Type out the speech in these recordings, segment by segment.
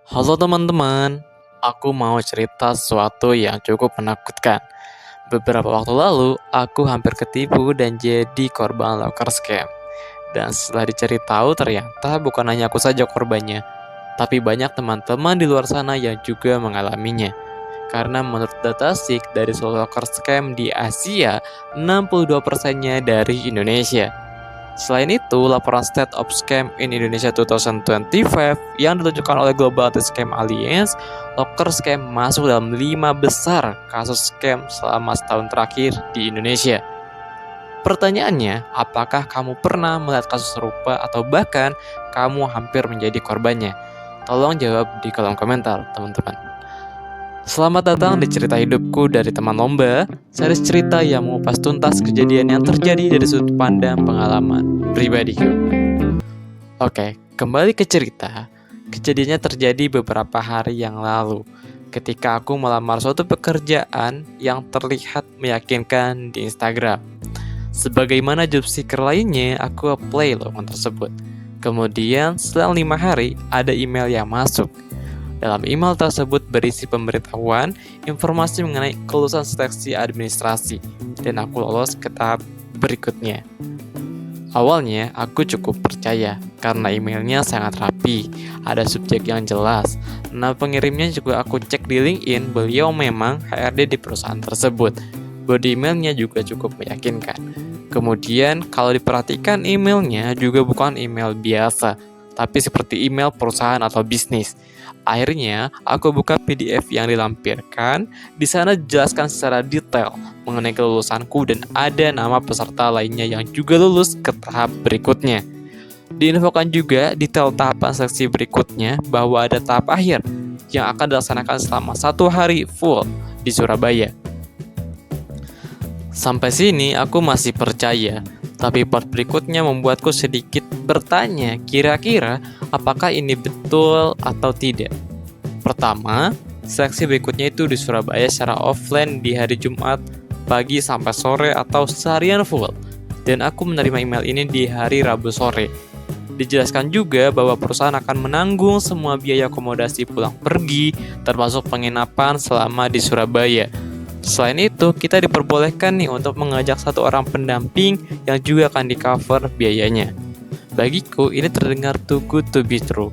Halo teman-teman, aku mau cerita sesuatu yang cukup menakutkan. Beberapa waktu lalu, aku hampir ketipu dan jadi korban locker scam. Dan setelah dicari tahu, ternyata bukan hanya aku saja korbannya, tapi banyak teman-teman di luar sana yang juga mengalaminya. Karena menurut data SIK dari seluruh locker scam di Asia, 62%-nya dari Indonesia. Selain itu, laporan State of Scam in Indonesia 2025 yang ditunjukkan oleh Global Anti-Scam Alliance, locker scam masuk dalam 5 besar kasus scam selama setahun terakhir di Indonesia. Pertanyaannya, apakah kamu pernah melihat kasus serupa atau bahkan kamu hampir menjadi korbannya? Tolong jawab di kolom komentar, teman-teman. Selamat datang di cerita hidupku dari teman lomba, series cerita yang mengupas tuntas kejadian yang terjadi dari sudut pandang pengalaman pribadiku. Oke, kembali ke cerita. Kejadiannya terjadi beberapa hari yang lalu, ketika aku melamar suatu pekerjaan yang terlihat meyakinkan di Instagram. Sebagaimana job seeker lainnya, aku apply lowongan tersebut. Kemudian, selang 5 hari, ada email yang masuk. Dalam email tersebut berisi pemberitahuan informasi mengenai kelulusan seleksi administrasi, dan aku lolos ke tahap berikutnya. Awalnya, aku cukup percaya karena emailnya sangat rapi, ada subjek yang jelas. Nah, pengirimnya juga aku cek di LinkedIn, beliau memang HRD di perusahaan tersebut. Body emailnya juga cukup meyakinkan. Kemudian, kalau diperhatikan emailnya juga bukan email biasa, tapi seperti email perusahaan atau bisnis. Akhirnya, aku buka PDF yang dilampirkan. Di sana dijelaskan secara detail mengenai kelulusanku dan ada nama peserta lainnya yang juga lulus ke tahap berikutnya. Diinfokan juga detail tahapan seleksi berikutnya bahwa ada tahap akhir yang akan dilaksanakan selama 1 hari full di Surabaya. Sampai sini aku masih percaya, tapi part berikutnya membuatku sedikit bertanya, kira-kira apakah ini betul atau tidak. Pertama, seleksi berikutnya itu di Surabaya secara offline di hari Jumat pagi sampai sore atau seharian full. Dan aku menerima email ini di hari Rabu sore. Dijelaskan juga bahwa perusahaan akan menanggung semua biaya akomodasi pulang pergi, termasuk penginapan selama di Surabaya. Selain itu, kita diperbolehkan nih untuk mengajak satu orang pendamping yang juga akan di-cover biayanya. Bagiku, ini terdengar too good to be true.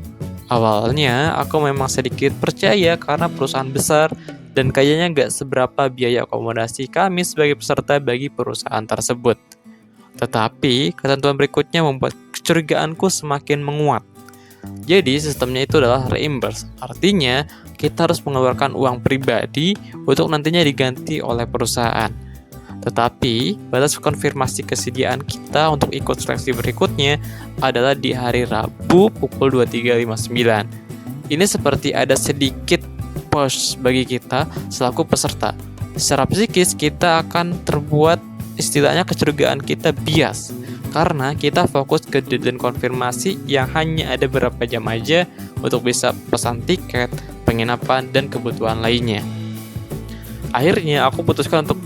Awalnya, aku memang sedikit percaya karena perusahaan besar dan kayaknya nggak seberapa biaya akomodasi kami sebagai peserta bagi perusahaan tersebut. Tetapi, ketentuan berikutnya membuat kecurigaanku semakin menguat. Jadi, sistemnya itu adalah reimburse. Artinya, kita harus mengeluarkan uang pribadi untuk nantinya diganti oleh perusahaan. Tetapi, batas konfirmasi kesediaan kita untuk ikut seleksi berikutnya adalah di hari Rabu pukul 23.59. Ini seperti ada sedikit push bagi kita selaku peserta. Secara psikis, kita akan terbuat istilahnya kecurigaan kita bias. Karena kita fokus ke deadline konfirmasi yang hanya ada beberapa jam aja untuk bisa pesan tiket, penginapan, dan kebutuhan lainnya. Akhirnya aku putuskan untuk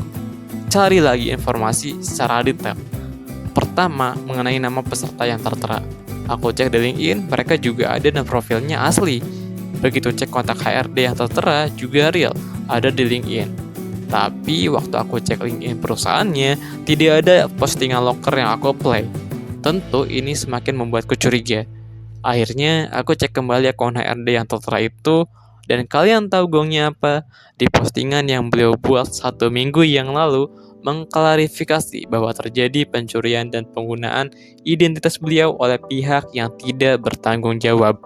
cari lagi informasi secara detail. Pertama, mengenai nama peserta yang tertera. Aku cek di LinkedIn, mereka juga ada dan profilnya asli. Begitu cek kontak HRD yang tertera juga real, ada di LinkedIn. Tapi waktu aku cek LinkedIn perusahaannya, tidak ada postingan locker yang aku apply. Tentu ini semakin membuatku curiga. Akhirnya aku cek kembali akun HRD yang tertera itu, dan kalian tahu gongnya apa? Di postingan yang beliau buat 1 minggu yang lalu, mengklarifikasi bahwa terjadi pencurian dan penggunaan identitas beliau oleh pihak yang tidak bertanggung jawab.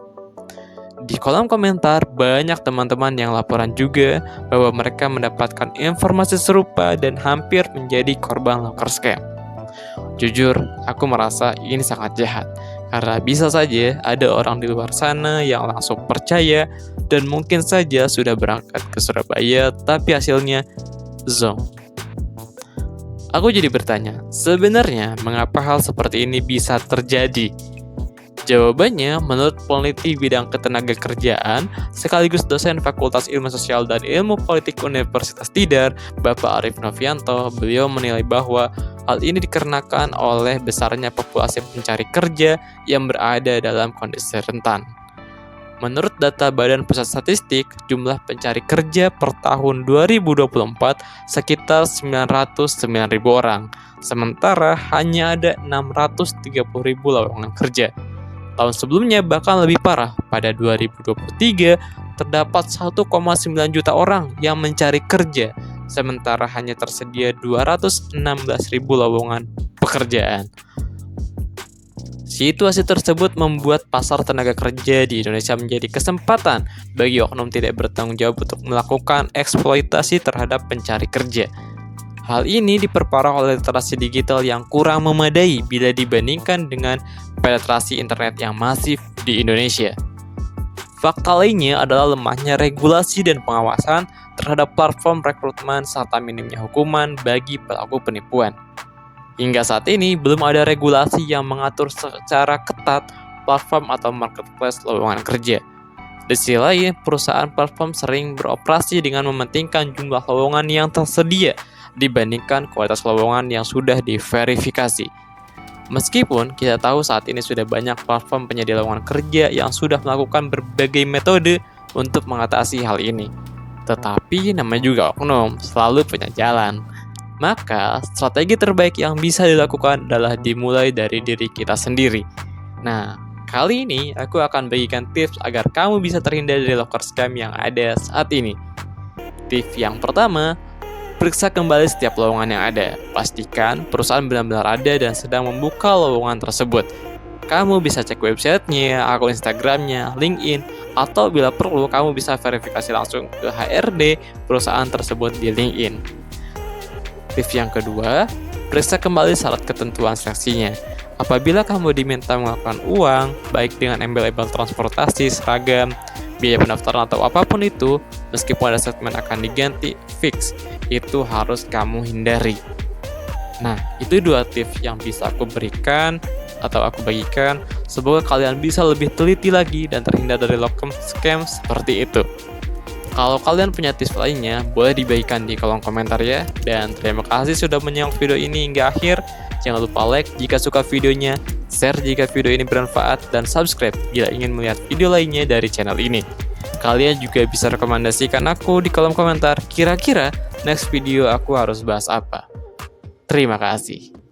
Di kolom komentar, banyak teman-teman yang laporan juga bahwa mereka mendapatkan informasi serupa dan hampir menjadi korban locker scam. Jujur, aku merasa ini sangat jahat, karena bisa saja ada orang di luar sana yang langsung percaya dan mungkin saja sudah berangkat ke Surabaya, tapi hasilnya zonk. Aku jadi bertanya, sebenarnya mengapa hal seperti ini bisa terjadi? Jawabannya, menurut peneliti bidang ketenagakerjaan sekaligus dosen Fakultas Ilmu Sosial dan Ilmu Politik Universitas Tidar, Bapak Arief Novianto, beliau menilai bahwa hal ini dikarenakan oleh besarnya populasi pencari kerja yang berada dalam kondisi rentan. Menurut data Badan Pusat Statistik, jumlah pencari kerja per tahun 2024 sekitar 909.000 orang, sementara hanya ada 630.000 lowongan kerja. Tahun sebelumnya bahkan lebih parah, pada 2023 terdapat 1,9 juta orang yang mencari kerja, sementara hanya tersedia 216.000 lowongan pekerjaan. Situasi tersebut membuat pasar tenaga kerja di Indonesia menjadi kesempatan bagi oknum tidak bertanggung jawab untuk melakukan eksploitasi terhadap pencari kerja. Hal ini diperparah oleh literasi digital yang kurang memadai bila dibandingkan dengan penetrasi internet yang masif di Indonesia. Fakta lainnya adalah lemahnya regulasi dan pengawasan terhadap platform rekrutmen serta minimnya hukuman bagi pelaku penipuan. Hingga saat ini, belum ada regulasi yang mengatur secara ketat platform atau marketplace lowongan kerja. Di sisi lain, perusahaan platform sering beroperasi dengan mementingkan jumlah lowongan yang tersedia dibandingkan kualitas lowongan yang sudah diverifikasi. Meskipun kita tahu saat ini sudah banyak platform penyedia lowongan kerja yang sudah melakukan berbagai metode untuk mengatasi hal ini. Tetapi namanya juga oknum, selalu punya jalan. Maka, strategi terbaik yang bisa dilakukan adalah dimulai dari diri kita sendiri. Nah, kali ini aku akan bagikan tips agar kamu bisa terhindar dari loker scam yang ada saat ini. Tips yang pertama, periksa kembali setiap lowongan yang ada. Pastikan perusahaan benar-benar ada dan sedang membuka lowongan tersebut. Kamu bisa cek websitenya, akun Instagramnya, LinkedIn, atau bila perlu kamu bisa verifikasi langsung ke HRD perusahaan tersebut di LinkedIn. Tips yang kedua, periksa kembali syarat ketentuan seleksinya. Apabila kamu diminta mengeluarkan uang, baik dengan embel-embel transportasi, seragam, biaya pendaftaran atau apapun itu, meskipun ada statement akan diganti, fix, itu harus kamu hindari. Nah, itu 2 tips yang bisa aku berikan atau aku bagikan. Semoga kalian bisa lebih teliti lagi dan terhindar dari loker scam seperti itu. Kalau kalian punya tips lainnya, boleh dibagikan di kolom komentar ya. Dan terima kasih sudah menyimak video ini hingga akhir. Jangan lupa like jika suka videonya, share jika video ini bermanfaat, dan subscribe jika ingin melihat video lainnya dari channel ini. Kalian juga bisa rekomendasikan aku di kolom komentar, kira-kira next video aku harus bahas apa. Terima kasih.